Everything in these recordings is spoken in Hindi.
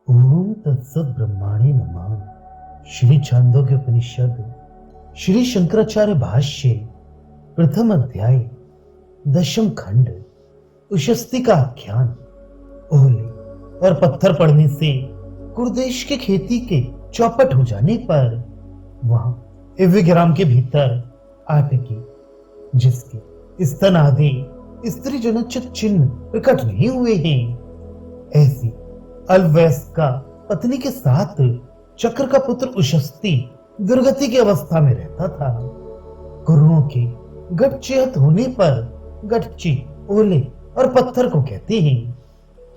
ओम तत्सत ब्रह्माणे नमः। श्री छांदोग्य उपनिषद श्री शंकराचार्य भाष्य प्रथम अध्याय दशम खंड उशस्ती का आख्यान। ओले और पत्थर पड़ने से कुरदेश के खेती के चौपट हो जाने पर वहां एविग्राम के भीतर आटकी जिसके स्तन आदि स्त्री जनोचित चिन्ह प्रकट नहीं हुए हैं, ऐसी अल्पवयस्क का पत्नी के साथ चक्र का पुत्र उशस्ती दुर्गति की अवस्था में रहता था। कुरुओं के गटचेहत होने पर गटची ओले और पत्थर को कहते हैं।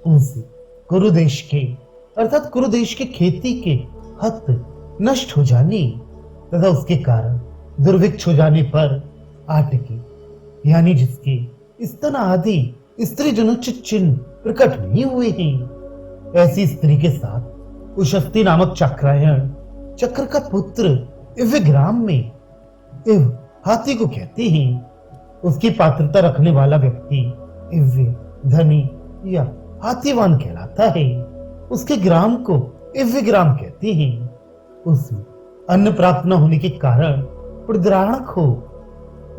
उनसे कुरुदेश के अर्थात कुरुदेश के खेती के हत नष्ट हो जाने तथा उसके कारण दुर्भिक्ष हो जाने पर आटकी यानी जिसके स्तन आदि स्त्री जनोचित चिन्ह प्रकट नहीं हुए हैं, ऐसी स्त्री के साथ उशस्ती नामक चक्रायण चक्र का पुत्र इविग्राम में इव हाथी को कहते हैं। उसकी पात्रता रखने वाला व्यक्ति इव्य धनी या हाथीवान कहलाता है। उसके ग्राम को इविग्राम कहते हैं। उसमें अन्न प्राप्त न होने के कारण प्रद्राणक हो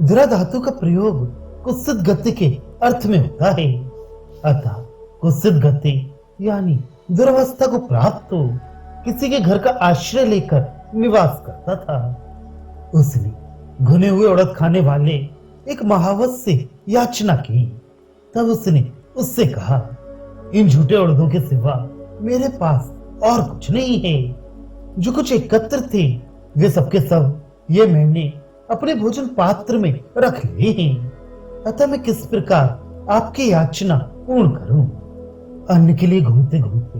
धरा धातु का प्रयोग कुत्सित गति के अर्थ में होता है। अतः कुत्सित गति यानी दुर्वस्था को प्राप्त हो किसी के घर का आश्रय लेकर निवास करता था। उसने घुने हुए उड़द खाने वाले एक महावत से याचना की। तब उसने उससे कहा, इन झूठे उड़दों के सिवा मेरे पास और कुछ नहीं है। जो कुछ एकत्र थे वे सबके सब ये मैंने अपने भोजन पात्र में रख लिए हैं। अतः मैं किस प्रकार आपकी याचना पूर्ण करूं। अन्न के लिए घूमते घूमते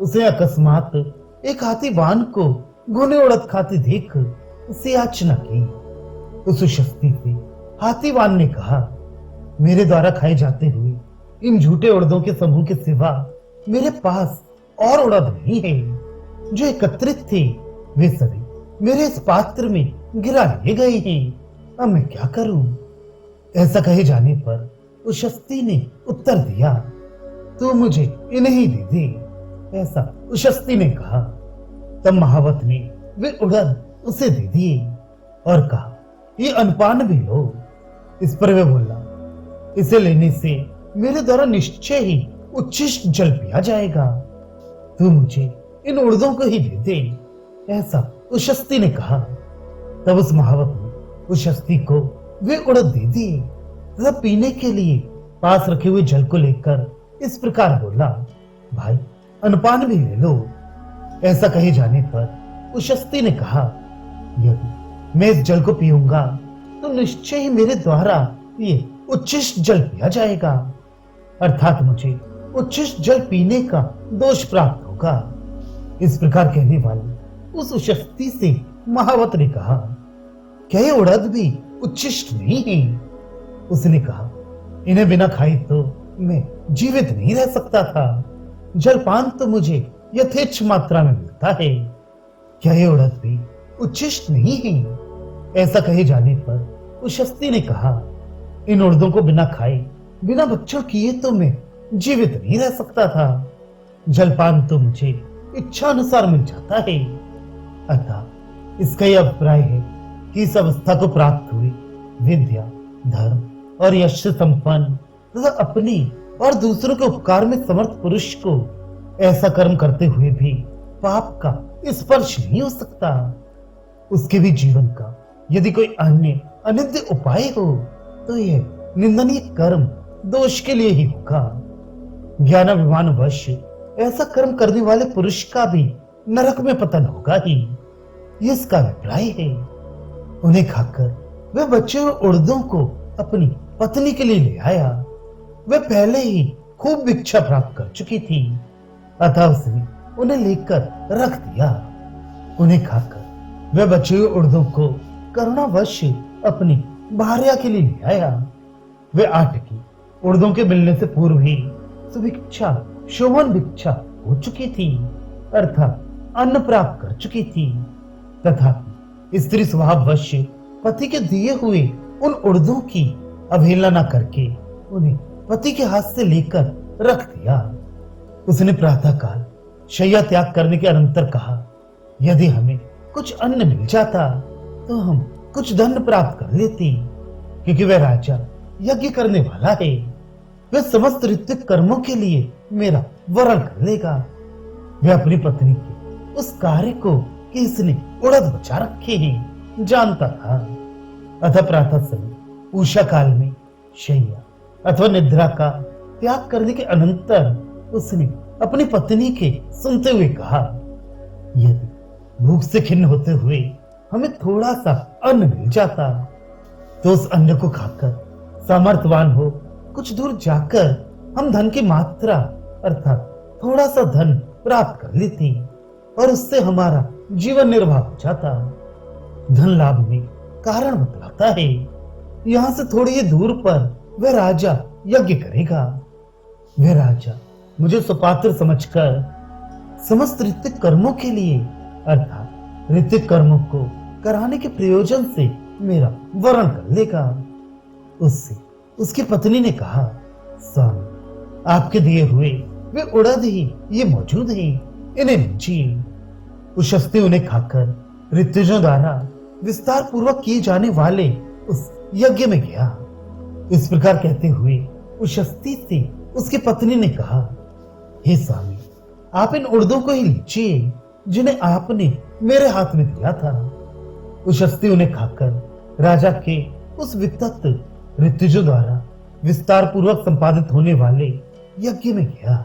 उसे अकस्मात एक हाथीवान को घुने उड़द खाते देख उसे याचना की। उस उशस्ती से हाथीवान ने कहा, मेरे द्वारा खाए जाते हुए इन झूठे उड़दों के समूह के सिवा मेरे पास और उड़द नहीं है। जो एकत्रित थे वे सभी मेरे इस पात्र में गिरा लिए गए हैं। अब मैं क्या करूं। ऐसा कहे जाने पर उशस्ती ने उत्तर दिया, तू मुझे इन्हें दे दे। ऐसा उशस्ती ने कहा। तब महावत ने वे उड़द उसे दे दिए और कहा, ये अनपान भी लो। इस पर वे बोला, इसे लेने से मेरे द्वारा निश्चय ही उच्छिष्ट जल पिया जाएगा। तू मुझे इन उड़दों को ही दे दे। ऐसा उशस्ती ने कहा। तब उस महावत ने उशस्ती को वे उड़द दे दिए तथा पीने के लिए पास रखे हुए जल को लेकर इस प्रकार बोला, भाई अनपान भी ले लो। ऐसा कहे जाने पर उशस्ती ने कहा, यदि मैं इस जल को पीऊंगा तो निश्चय ही मेरे द्वारा ये उच्छिष्ट जल पिया जाएगा, अर्थात मुझे उच्छिष्ट जल पीने का दोष प्राप्त होगा। इस प्रकार कहने वाले उस उशस्ती से महावत ने कहा, क्या ये उड़द भी उच्छिष्ट नहीं है। उसने कहा, इन्हें बिना खाए तो मैं जीवित नहीं रह सकता था। जलपान तो मुझे यथेच्छ मात्रा में मिलता है। क्या ये उड़द भी उच्छिष्ट नहीं है। ऐसा कहे जाने पर उशस्ती ने कहा, इन उड़दों को बिना खाए बिना भक्षण किए तो मैं जीवित नहीं रह सकता था। जलपान तो मुझे इच्छा अनुसार मिल जाता है। अतः इसका यह अभिप्राय है कि इस अवस्था को प्राप्त हुए विद्या धर्म और यश से संपन्न तथा अपनी और दूसरों के उपकार में समर्थ पुरुष को ऐसा कर्म करते हुए भी पाप का स्पर्श नहीं हो सकता। उसके भी जीवन का यदि कोई अन्य अनित्य उपाय हो तो यह निंदनीय कर्म दोष के लिए ही होगा। ज्ञानाभिमान वश ऐसा कर्म करने वाले पुरुष का भी नरक में पतन होगा ही। ये इसका अभिप्राय है। उन्हें खाकर वह बचे हुए उड़दों को अपनी पत्नी के लिए ले आया। वह पहले ही खूब भिक्षा प्राप्त कर चुकी थी, अतः उसने उन्हें लेकर रख दिया। उन्हें खाकर वह बचे हुए उड़दों को करुणावश अपनी भार्या के लिए ले आया। वह आटकी उड़दों के मिलने से पूर्व ही सुभिक्षा शोभन भिक्षा हो चुकी थी, अर्थात अन्न प्राप्त कर चुकी थी। तथापि स्त्री स्वभाववश पति के दिए हुए उन उड़दों की अवहेलना न करके उन्हें पति के हाथ से लेकर रख दिया। उसने प्रातःकाल शैया त्याग करने के अनंतर कहा, यदि हमें कुछ अन्न मिल जाता तो हम कुछ धन प्राप्त कर लेती, क्योंकि वह राजा यज्ञ करने वाला है। वह समस्त ऋत्विक कर्मों के लिए मेरा वरण कर लेगा। वह अपनी पत्नी के उस कार्य को कि इसने उड़द बचा रखे हैं जानता था। अतः प्रातः समय उषा काल में शैया अथवा निद्रा का त्याग करने के अनंतर उसने अपनी पत्नी के सुनते हुए कहा, यदि भूख से खिन्न होते हुए हमें थोड़ा सा अन्न मिल जाता तो उस अन्न को खाकर सामर्थ्यवान हो कुछ दूर जाकर हम धन की मात्रा अर्थात थोड़ा सा धन प्राप्त कर लेती और उससे हमारा जीवन निर्वाह हो जाता। धन लाभ में कारण बतलाता है। यहां से थोड़ी ही दूर पर वह राजा यज्ञ करेगा। वह राजा मुझे सुपात्र समझकर समस्त ऋतिक कर्मों के लिए अर्थात ऋतिक कर्मों को कराने के प्रयोजन से मेरा वरण कर लेगा। उससे उसकी पत्नी ने कहा, स्वामी आपके दिए हुए वे उड़द ही ये मौजूद हैं, इन्हें लीजिए। उशस्ती उन्हें खाकर ऋतुजों द्वारा विस्तार पूर्वक किए जाने वाले उस यज्ञ में गया। इस प्रकार कहते हुए उशस्ती से उसकी पत्नी ने कहा, हे स्वामी आप इन उड़दों को ही लीजिए जिन्हें आपने मेरे हाथ में दिया था। उशस्ती उन्हें खाकर राजा के उस वितक्त ऋतुजों द्वारा विस्तार पूर्वक संपादित होने वाले यज्ञ में गया।